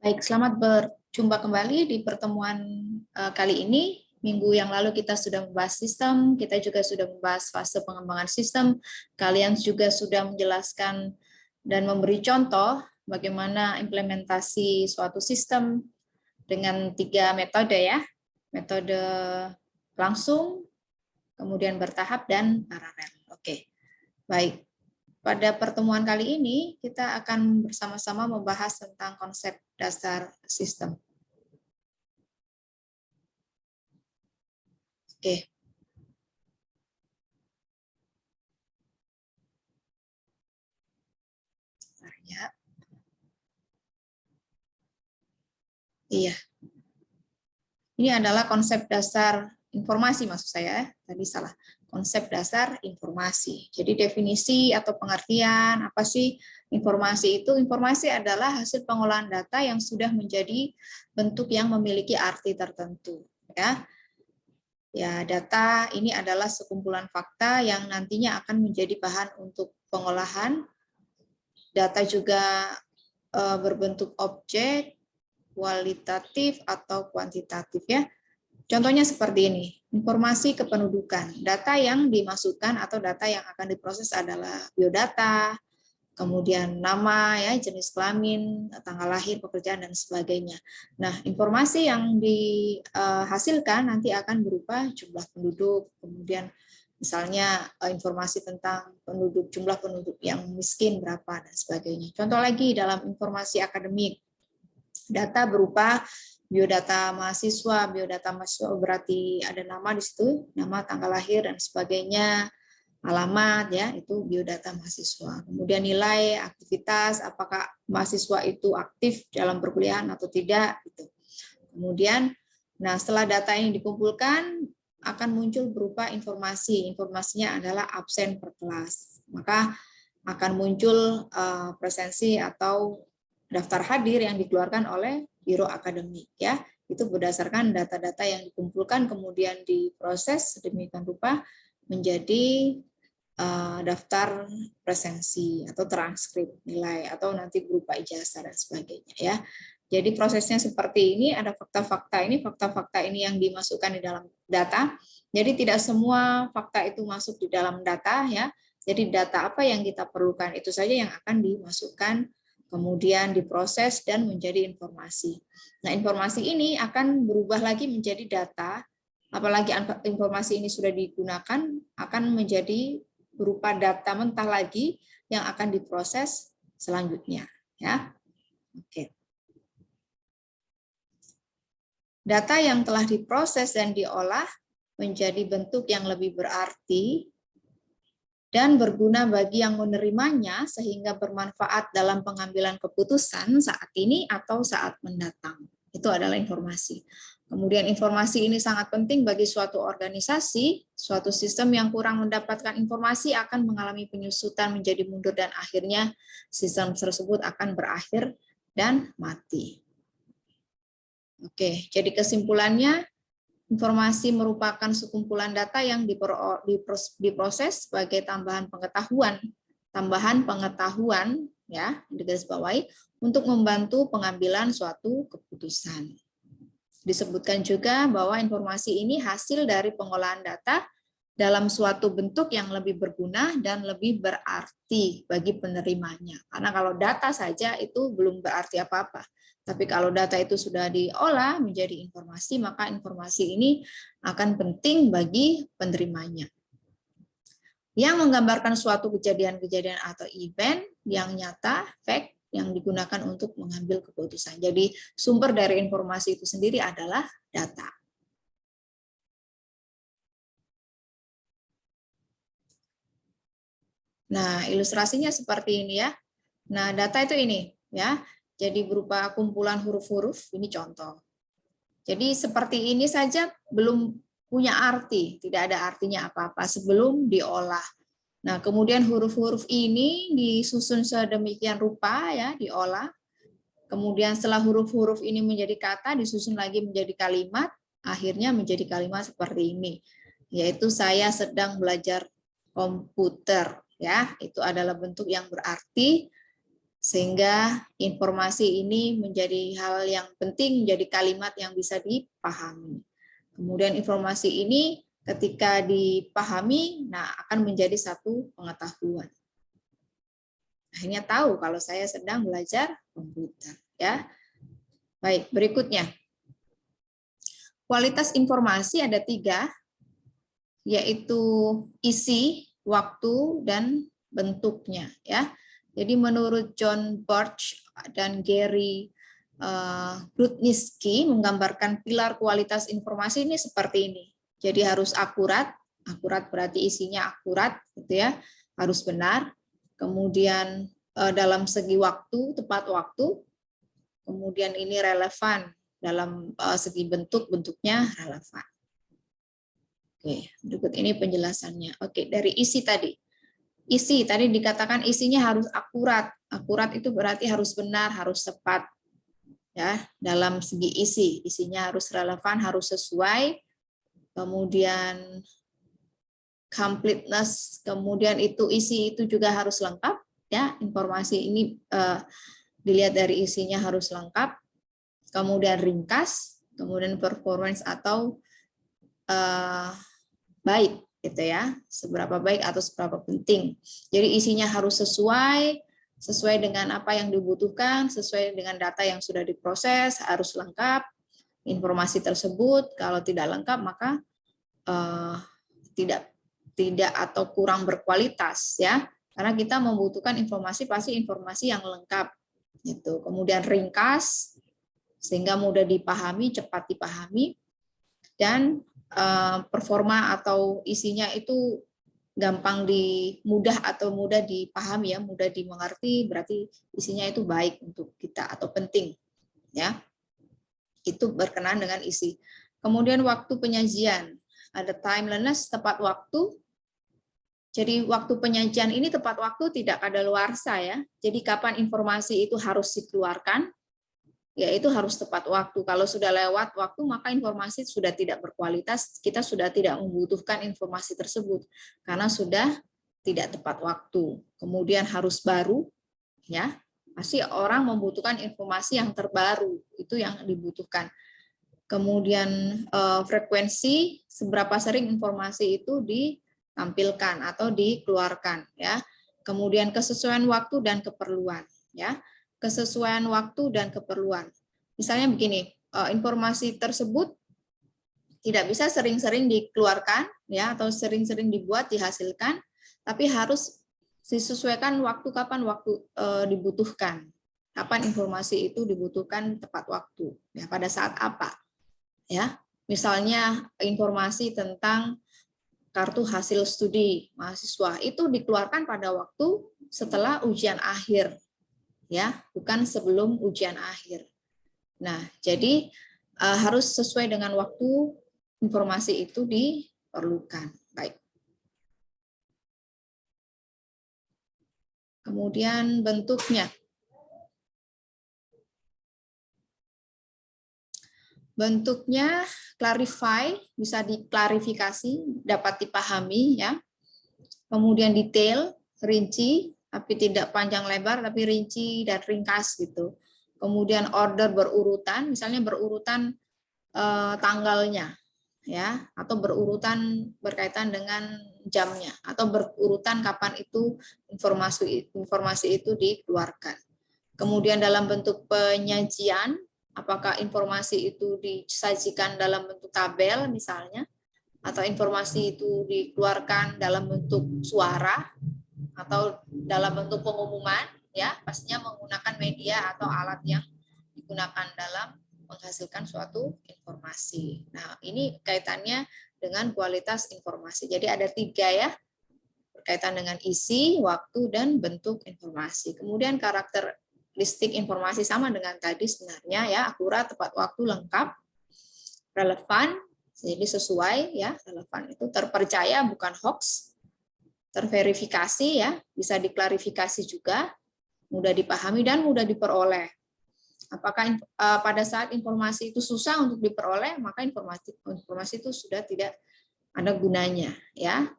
Baik, selamat berjumpa kembali di pertemuan kali ini. Minggu yang lalu kita sudah membahas sistem, kita juga sudah membahas fase pengembangan sistem. Kalian juga sudah menjelaskan dan memberi contoh bagaimana implementasi suatu sistem dengan 3 metode ya. Metode langsung, kemudian bertahap, dan paralel. Oke, baik. Pada pertemuan kali ini, kita akan bersama-sama membahas tentang konsep dasar sistem. Oke. Ya. Iya. Ini adalah konsep dasar informasi, maksud saya. Tadi salah. Konsep dasar informasi. Jadi definisi atau pengertian, apa sih informasi itu? Informasi adalah hasil pengolahan data yang sudah menjadi bentuk yang memiliki arti tertentu. Ya, data ini adalah sekumpulan fakta yang nantinya akan menjadi bahan untuk pengolahan. Data juga berbentuk objek, kualitatif atau kuantitatif ya. Contohnya seperti ini, informasi kependudukan. Data yang dimasukkan atau data yang akan diproses adalah biodata, kemudian nama, ya, jenis kelamin, tanggal lahir, pekerjaan, dan sebagainya. Nah, informasi yang dihasilkan nanti akan berupa jumlah penduduk, kemudian misalnya informasi tentang jumlah penduduk yang miskin berapa, dan sebagainya. Contoh lagi dalam informasi akademik, data berupa biodata mahasiswa berarti ada nama di situ, nama, tanggal lahir, dan sebagainya, alamat, ya, itu biodata mahasiswa. Kemudian nilai aktivitas, apakah mahasiswa itu aktif dalam perkuliahan atau tidak, gitu. Kemudian, nah, setelah data ini dikumpulkan, akan muncul berupa informasi. Informasinya adalah absen per kelas. Maka akan muncul presensi atau daftar hadir yang dikeluarkan oleh biro akademik, ya. Itu berdasarkan data-data yang dikumpulkan kemudian diproses sedemikian rupa menjadi daftar presensi atau transkrip nilai atau nanti berupa ijazah dan sebagainya, ya. Jadi prosesnya seperti ini, ada fakta-fakta ini yang dimasukkan di dalam data. Jadi tidak semua fakta itu masuk di dalam data, ya. Jadi data apa yang kita perlukan itu saja yang akan dimasukkan, kemudian diproses dan menjadi informasi. Nah, informasi ini akan berubah lagi menjadi data, apalagi informasi ini sudah digunakan, akan menjadi berupa data mentah lagi yang akan diproses selanjutnya, ya. Oke. Data yang telah diproses dan diolah menjadi bentuk yang lebih berarti dan berguna bagi yang menerimanya sehingga bermanfaat dalam pengambilan keputusan saat ini atau saat mendatang. Itu adalah informasi. Kemudian informasi ini sangat penting bagi suatu organisasi, suatu sistem yang kurang mendapatkan informasi akan mengalami penyusutan menjadi mundur dan akhirnya sistem tersebut akan berakhir dan mati. Oke, jadi kesimpulannya, informasi merupakan sekumpulan data yang diproses sebagai tambahan pengetahuan ya, digarisbawahi untuk membantu pengambilan suatu keputusan. Disebutkan juga bahwa informasi ini hasil dari pengolahan data dalam suatu bentuk yang lebih berguna dan lebih berarti bagi penerimanya. Karena kalau data saja itu belum berarti apa-apa. Tapi kalau data itu sudah diolah menjadi informasi, maka informasi ini akan penting bagi penerimanya. Yang menggambarkan suatu kejadian-kejadian atau event yang nyata, fact, yang digunakan untuk mengambil keputusan. Jadi sumber dari informasi itu sendiri adalah data. Nah, ilustrasinya seperti ini ya. Nah, data itu ini ya. Jadi berupa kumpulan huruf-huruf, ini contoh. Jadi seperti ini saja belum punya arti, tidak ada artinya apa-apa sebelum diolah. Nah, kemudian huruf-huruf ini disusun sedemikian rupa ya, diolah. Kemudian setelah huruf-huruf ini menjadi kata, disusun lagi menjadi kalimat, akhirnya menjadi kalimat seperti ini. Yaitu saya sedang belajar komputer ya, itu adalah bentuk yang berarti Sehingga informasi ini menjadi hal yang penting, menjadi kalimat yang bisa dipahami. Kemudian informasi ini ketika dipahami, nah akan menjadi satu pengetahuan. Akhirnya tahu kalau saya sedang belajar komputer, ya. Baik, berikutnya. Kualitas informasi ada 3, yaitu isi, waktu, dan bentuknya, ya. Jadi menurut John Birch dan Gary Grudnitsky menggambarkan pilar kualitas informasi ini seperti ini. Jadi harus akurat, akurat berarti isinya akurat, gitu ya, harus benar. Kemudian dalam segi waktu, tepat waktu. Kemudian ini relevan dalam segi bentuk, bentuknya relevan. Oke, berikut ini penjelasannya. Oke, dari isi tadi. Isi tadi dikatakan isinya harus akurat. Akurat itu berarti harus benar, harus tepat. Ya, dalam segi isi, isinya harus relevan, harus sesuai. Kemudian completeness, kemudian itu isi itu juga harus lengkap, ya. Informasi ini dilihat dari isinya harus lengkap. Kemudian ringkas, kemudian performance atau baik, gitu ya, seberapa baik atau seberapa penting. Jadi isinya harus sesuai dengan apa yang dibutuhkan, sesuai dengan data yang sudah diproses, harus lengkap. Informasi tersebut kalau tidak lengkap maka tidak atau kurang berkualitas, ya. Karena kita membutuhkan informasi pasti informasi yang lengkap, gitu. Kemudian ringkas sehingga mudah dipahami, cepat dipahami, dan performa atau isinya itu gampang mudah dipahami, ya, mudah dimengerti, berarti isinya itu baik untuk kita atau penting, ya. Itu berkenaan dengan isi. Kemudian waktu penyajian, ada timeliness, tepat waktu. Jadi waktu penyajian ini tepat waktu, tidak kadaluarsa, ya. Jadi kapan informasi itu harus dikeluarkan, ya itu harus tepat waktu. Kalau sudah lewat waktu, maka informasi sudah tidak berkualitas, kita sudah tidak membutuhkan informasi tersebut, karena sudah tidak tepat waktu. Kemudian harus baru, ya, pasti orang membutuhkan informasi yang terbaru, itu yang dibutuhkan. Kemudian frekuensi, seberapa sering informasi itu ditampilkan atau dikeluarkan, ya. Kemudian kesesuaian waktu dan keperluan, ya. Kesesuaian waktu dan keperluan. Misalnya begini, informasi tersebut tidak bisa sering-sering dikeluarkan, ya, atau sering-sering dibuat, dihasilkan, tapi harus disesuaikan waktu, kapan waktu dibutuhkan, kapan informasi itu dibutuhkan tepat waktu, ya, pada saat apa, ya. Misalnya informasi tentang kartu hasil studi mahasiswa itu dikeluarkan pada waktu setelah ujian akhir, ya, bukan sebelum ujian akhir. Nah, jadi harus sesuai dengan waktu informasi itu diperlukan. Baik. Kemudian bentuknya. Bentuknya clarify, bisa diklarifikasi, dapat dipahami, ya. Kemudian detail, rinci, tapi tidak panjang lebar, tapi rinci dan ringkas gitu. Kemudian order berurutan, misalnya berurutan tanggalnya, ya, atau berurutan berkaitan dengan jamnya, atau berurutan kapan itu informasi itu dikeluarkan. Kemudian dalam bentuk penyajian, apakah informasi itu disajikan dalam bentuk tabel misalnya, atau informasi itu dikeluarkan dalam bentuk suara atau dalam bentuk pengumuman, ya, pastinya menggunakan media atau alat yang digunakan dalam menghasilkan suatu informasi. Nah, ini kaitannya dengan kualitas informasi. Jadi ada 3, ya, berkaitan dengan isi, waktu, dan bentuk informasi. Kemudian karakteristik informasi sama dengan tadi sebenarnya, ya, akurat, tepat waktu, lengkap, relevan, jadi sesuai, ya, relevan itu terpercaya bukan hoax, terverifikasi, ya, bisa diklarifikasi juga, mudah dipahami dan mudah diperoleh. Apakah pada saat informasi itu susah untuk diperoleh, maka informasi itu sudah tidak ada gunanya, ya,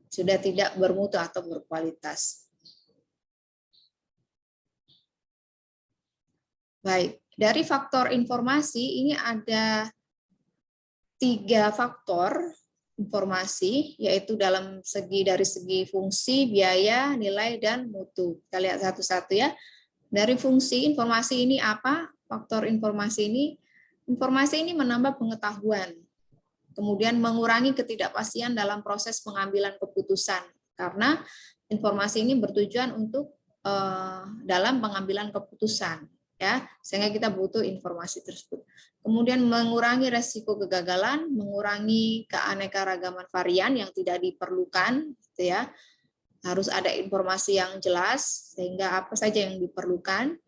sudah tidak bermutu atau berkualitas. Baik, dari faktor informasi ini ada 3 faktor informasi, yaitu dari segi fungsi, biaya, nilai, dan mutu. Kita lihat satu-satu ya. Dari fungsi informasi ini apa? Faktor informasi ini menambah pengetahuan, kemudian mengurangi ketidakpastian dalam proses pengambilan keputusan, karena informasi ini bertujuan untuk dalam pengambilan keputusan, ya, sehingga kita butuh informasi tersebut. Kemudian mengurangi resiko kegagalan, mengurangi keanekaragaman varian yang tidak diperlukan, gitu ya. Harus ada informasi yang jelas sehingga apa saja yang diperlukan,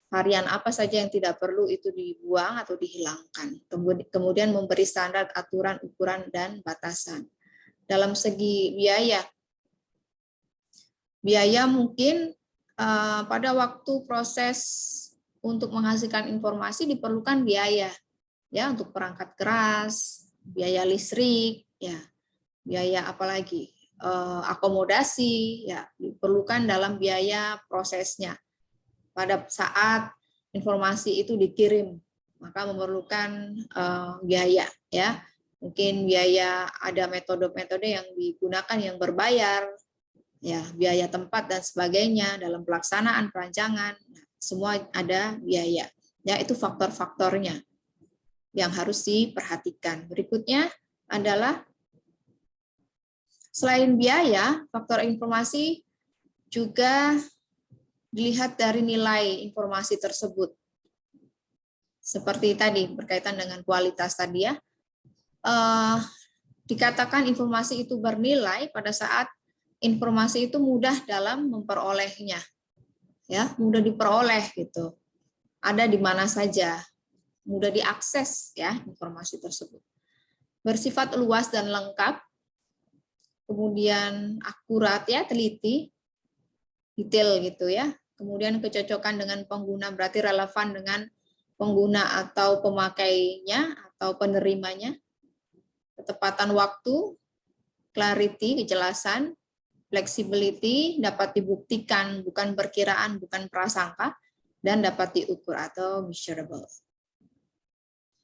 varian apa saja yang tidak perlu itu dibuang atau dihilangkan. Kemudian memberi standar aturan, ukuran, dan batasan. Dalam segi biaya mungkin pada waktu proses untuk menghasilkan informasi diperlukan biaya, ya, untuk perangkat keras, biaya listrik, ya, biaya apalagi akomodasi, ya, diperlukan dalam biaya prosesnya. Pada saat informasi itu dikirim, maka memerlukan biaya, ya. Mungkin biaya, ada metode-metode yang digunakan yang berbayar, ya, biaya tempat dan sebagainya dalam pelaksanaan perancangan, semua ada biaya. Ya, itu faktor-faktornya yang harus diperhatikan. Berikutnya adalah selain biaya, faktor informasi juga dilihat dari nilai informasi tersebut. Seperti tadi berkaitan dengan kualitas tadi ya. Dikatakan informasi itu bernilai pada saat informasi itu mudah dalam memperolehnya, ya, mudah diperoleh gitu, ada di mana saja, mudah diakses ya informasi tersebut, bersifat luas dan lengkap, kemudian akurat ya, teliti, detail gitu ya, kemudian kecocokan dengan pengguna berarti relevan dengan pengguna atau pemakainya atau penerimanya, ketepatan waktu, clarity, kejelasan, flexibility, dapat dibuktikan, bukan perkiraan, bukan prasangka, dan dapat diukur atau measurable.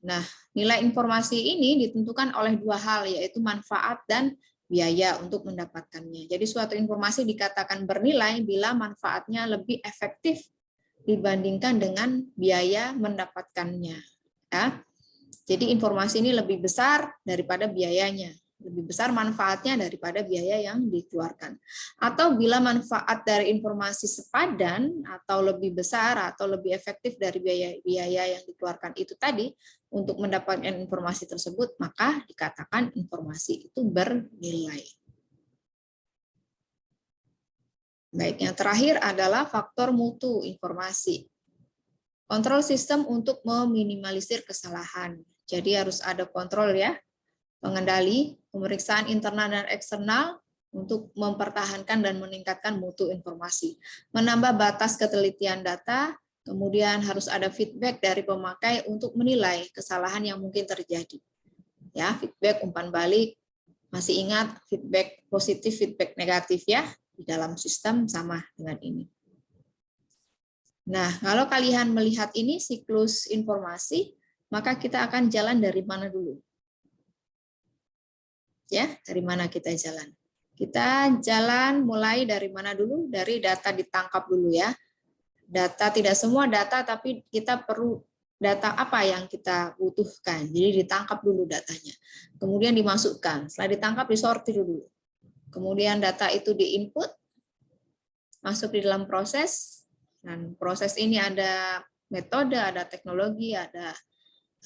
Nah, nilai informasi ini ditentukan oleh 2 hal, yaitu manfaat dan biaya untuk mendapatkannya. Jadi suatu informasi dikatakan bernilai bila manfaatnya lebih efektif dibandingkan dengan biaya mendapatkannya. Ya. Jadi informasi ini lebih besar daripada biayanya. Lebih besar manfaatnya daripada biaya yang dikeluarkan. Atau bila manfaat dari informasi sepadan atau lebih besar atau lebih efektif dari biaya yang dikeluarkan itu tadi untuk mendapatkan informasi tersebut, maka dikatakan informasi itu bernilai. Baik, yang terakhir adalah faktor mutu informasi. Kontrol sistem untuk meminimalisir kesalahan. Jadi harus ada kontrol ya, pengendali, pemeriksaan internal dan eksternal untuk mempertahankan dan meningkatkan mutu informasi. Menambah batas ketelitian data, kemudian harus ada feedback dari pemakai untuk menilai kesalahan yang mungkin terjadi. Ya, feedback umpan balik, masih ingat feedback positif, feedback negatif ya, di dalam sistem sama dengan ini. Nah, kalau kalian melihat ini siklus informasi, maka kita akan jalan dari mana dulu? Ya, dari mana kita jalan? Kita jalan mulai dari mana dulu? Dari data ditangkap dulu ya. Data, tidak semua data, tapi kita perlu data apa yang kita butuhkan. Jadi ditangkap dulu datanya. Kemudian dimasukkan. Setelah ditangkap, disortir dulu. Kemudian data itu diinput, masuk di dalam proses, dan proses ini ada metode, ada teknologi, ada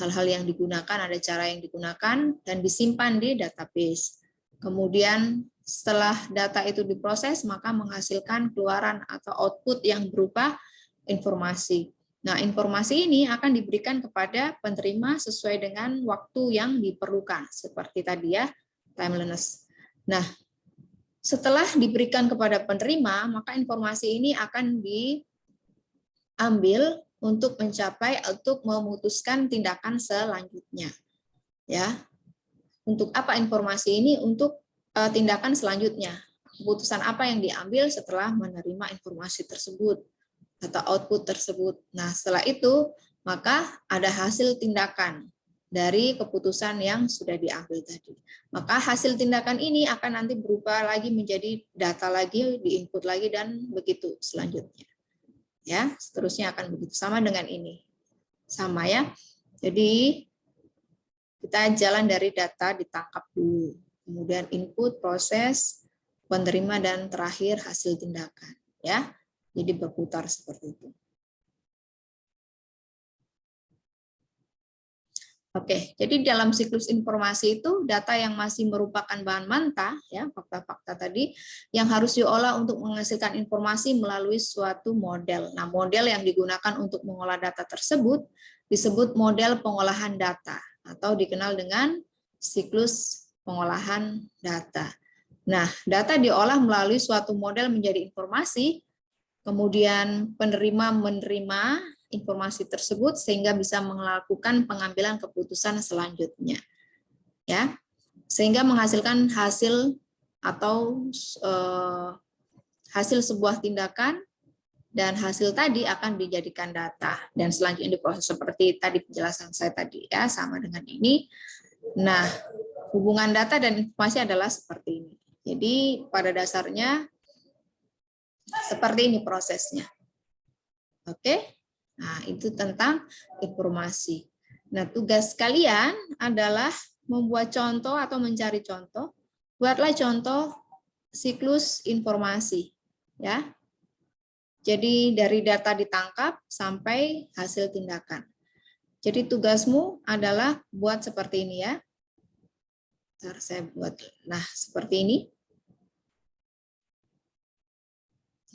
hal-hal yang digunakan, ada cara yang digunakan, dan disimpan di database. Kemudian setelah data itu diproses, maka menghasilkan keluaran atau output yang berupa informasi. Nah, informasi ini akan diberikan kepada penerima sesuai dengan waktu yang diperlukan, seperti tadi ya, timeliness. Nah, setelah diberikan kepada penerima, maka informasi ini akan diambil untuk memutuskan tindakan selanjutnya. Ya. Untuk apa informasi ini? Untuk tindakan selanjutnya. Keputusan apa yang diambil setelah menerima informasi tersebut? atau output tersebut. Nah, setelah itu maka ada hasil tindakan dari keputusan yang sudah diambil tadi. Maka hasil tindakan ini akan nanti berubah lagi menjadi data lagi, diinput lagi, dan begitu selanjutnya. Ya, seterusnya akan begitu. Sama dengan ini. Sama ya. Jadi kita jalan dari data ditangkap dulu. Kemudian input, proses, penerima, dan terakhir hasil tindakan. Ya, jadi berputar seperti itu. Oke, jadi dalam siklus informasi itu data yang masih merupakan bahan mentah, ya fakta-fakta tadi, yang harus diolah untuk menghasilkan informasi melalui suatu model. Nah, model yang digunakan untuk mengolah data tersebut disebut model pengolahan data atau dikenal dengan siklus pengolahan data. Nah, data diolah melalui suatu model menjadi informasi, kemudian penerima menerima informasi tersebut sehingga bisa melakukan pengambilan keputusan selanjutnya, ya, sehingga menghasilkan hasil atau hasil sebuah tindakan, dan hasil tadi akan dijadikan data dan selanjutnya diproses seperti tadi penjelasan saya tadi, ya, sama dengan ini. Nah, hubungan data dan informasi adalah seperti ini. Jadi pada dasarnya seperti ini prosesnya. Oke. Nah, itu tentang informasi. Nah, tugas kalian adalah membuat contoh atau mencari contoh. Buatlah contoh siklus informasi, ya. Jadi dari data ditangkap sampai hasil tindakan. Jadi tugasmu adalah buat seperti ini, ya. Ntar saya buat. Nah, seperti ini.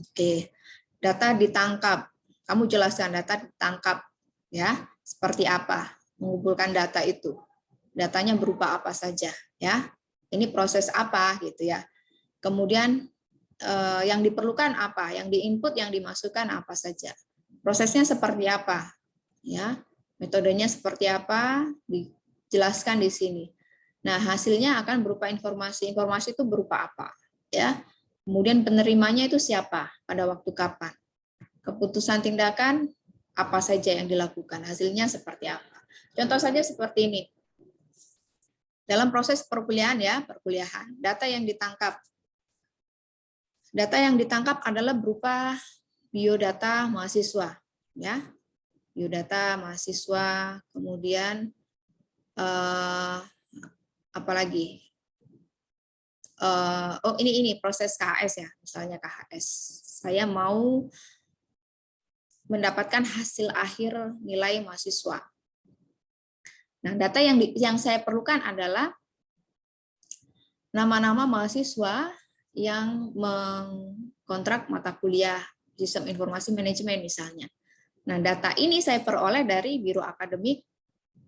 Oke. Data ditangkap. Kamu jelaskan data ditangkap, ya, seperti apa mengumpulkan data itu, datanya berupa apa saja, ya, ini proses apa gitu ya, kemudian yang diperlukan apa, yang diinput, yang dimasukkan apa saja, prosesnya seperti apa, ya, metodenya seperti apa, dijelaskan di sini. Nah, hasilnya akan berupa informasi itu berupa apa, ya, kemudian penerimanya itu siapa, pada waktu kapan, keputusan tindakan apa saja yang dilakukan, hasilnya seperti apa. Contoh saja seperti ini. Dalam proses perkuliahan, ya, perkuliahan, data yang ditangkap. Data yang ditangkap adalah berupa biodata mahasiswa, ya. Biodata mahasiswa, kemudian apalagi? Oh, ini proses KHS, ya. Misalnya KHS. Saya mau mendapatkan hasil akhir nilai mahasiswa. Nah, data yang saya perlukan adalah nama-nama mahasiswa yang mengkontrak mata kuliah sistem informasi manajemen misalnya. Nah, data ini saya peroleh dari biro akademik,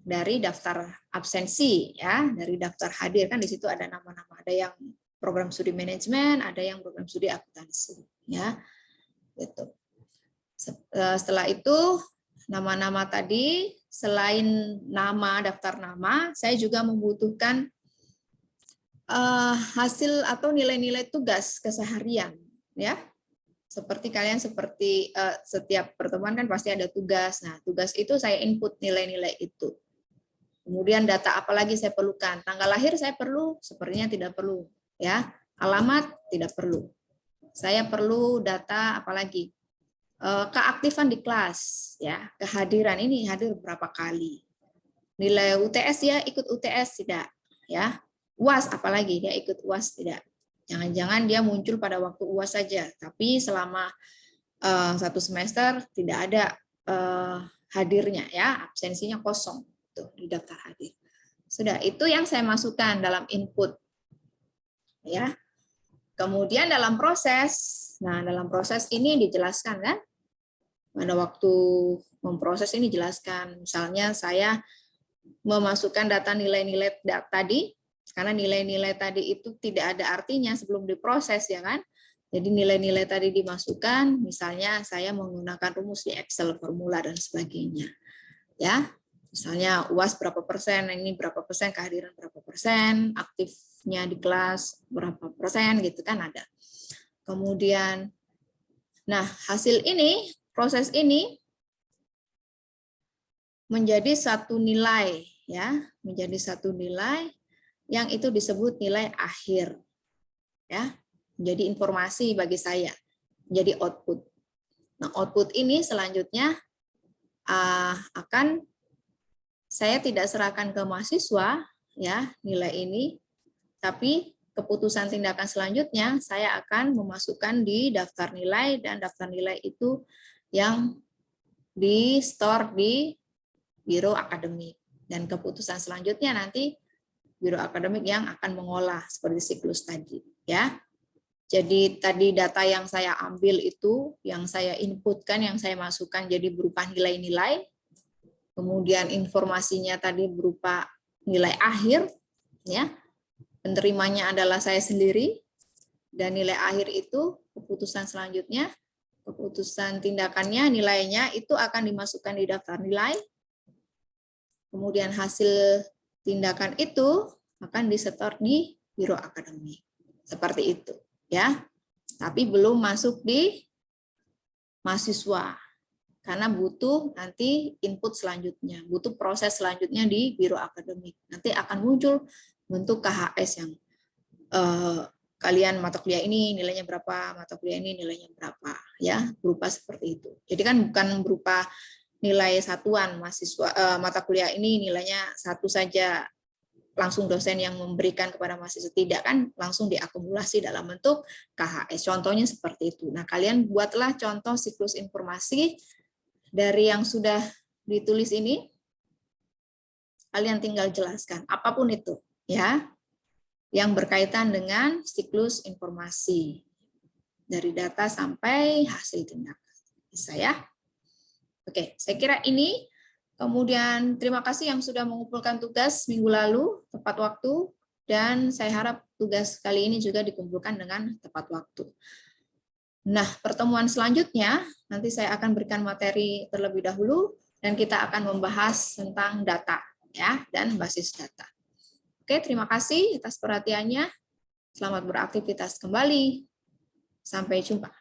dari daftar absensi, ya, dari daftar hadir, kan di situ ada nama-nama, ada yang program studi manajemen, ada yang program studi akuntansi, ya, gitu. Setelah itu nama-nama tadi, selain nama, daftar nama, saya juga membutuhkan hasil atau nilai-nilai tugas keseharian, ya. Seperti kalian setiap pertemuan kan pasti ada tugas. Nah, tugas itu saya input nilai-nilai itu. Kemudian data apa lagi saya perlukan? Tanggal lahir saya perlu, sepertinya tidak perlu, ya. Alamat tidak perlu. Saya perlu data apa lagi? Keaktifan di kelas, ya, kehadiran, ini hadir berapa kali, nilai UTS, ya, ikut UTS tidak, ya, UAS apalagi dia ikut UAS tidak, jangan-jangan dia muncul pada waktu UAS saja, tapi selama 1 semester tidak ada hadirnya, ya, absensinya kosong tuh di daftar hadir. Sudah, itu yang saya masukkan dalam input, ya. Kemudian dalam proses, nah dalam proses ini dijelaskan kan, pada waktu memproses ini jelaskan, misalnya saya memasukkan data nilai-nilai tadi, karena nilai-nilai tadi itu tidak ada artinya sebelum diproses, ya kan. Jadi nilai-nilai tadi dimasukkan, misalnya saya menggunakan rumus di Excel, formula dan sebagainya, ya. Misalnya UAS berapa persen, ini berapa persen, kehadiran berapa persen, aktifnya di kelas berapa persen, gitu kan ada. Kemudian, nah hasil ini proses ini menjadi satu nilai, ya, menjadi satu nilai yang itu disebut nilai akhir, ya, menjadi informasi bagi saya, menjadi output. Nah, output ini selanjutnya akan saya tidak serahkan ke mahasiswa, ya, nilai ini, tapi keputusan tindakan selanjutnya saya akan memasukkan di daftar nilai, dan daftar nilai itu yang di-store di Biro Akademik. Dan keputusan selanjutnya nanti Biro Akademik yang akan mengolah seperti siklus tadi, ya. Jadi tadi data yang saya ambil itu, yang saya inputkan, yang saya masukkan jadi berupa nilai-nilai. Kemudian informasinya tadi berupa nilai akhir, ya. Penerimanya adalah saya sendiri, dan nilai akhir itu keputusan selanjutnya, keputusan tindakannya, nilainya itu akan dimasukkan di daftar nilai. Kemudian hasil tindakan itu akan disetor di Biro Akademik. Seperti itu, ya. Tapi belum masuk di mahasiswa. Karena butuh nanti input selanjutnya, butuh proses selanjutnya di Biro Akademik. Nanti akan muncul bentuk KHS yang kalian mata kuliah ini nilainya berapa, mata kuliah ini nilainya berapa, ya, berupa seperti itu. Jadi kan bukan berupa nilai satuan mahasiswa, mata kuliah ini nilainya satu saja, langsung dosen yang memberikan kepada mahasiswa, tidak, kan langsung diakumulasi dalam bentuk KHS. Contohnya seperti itu. Nah, kalian buatlah contoh siklus informasi dari yang sudah ditulis ini. Kalian tinggal jelaskan apapun itu, ya, yang berkaitan dengan siklus informasi dari data sampai hasil tindakan. Bisa, ya? Oke, saya kira ini. Kemudian terima kasih yang sudah mengumpulkan tugas minggu lalu tepat waktu, dan saya harap tugas kali ini juga dikumpulkan dengan tepat waktu. Nah, pertemuan selanjutnya nanti saya akan berikan materi terlebih dahulu, dan kita akan membahas tentang data, ya, dan basis data. Oke, terima kasih atas perhatiannya. Selamat beraktivitas kembali. Sampai jumpa.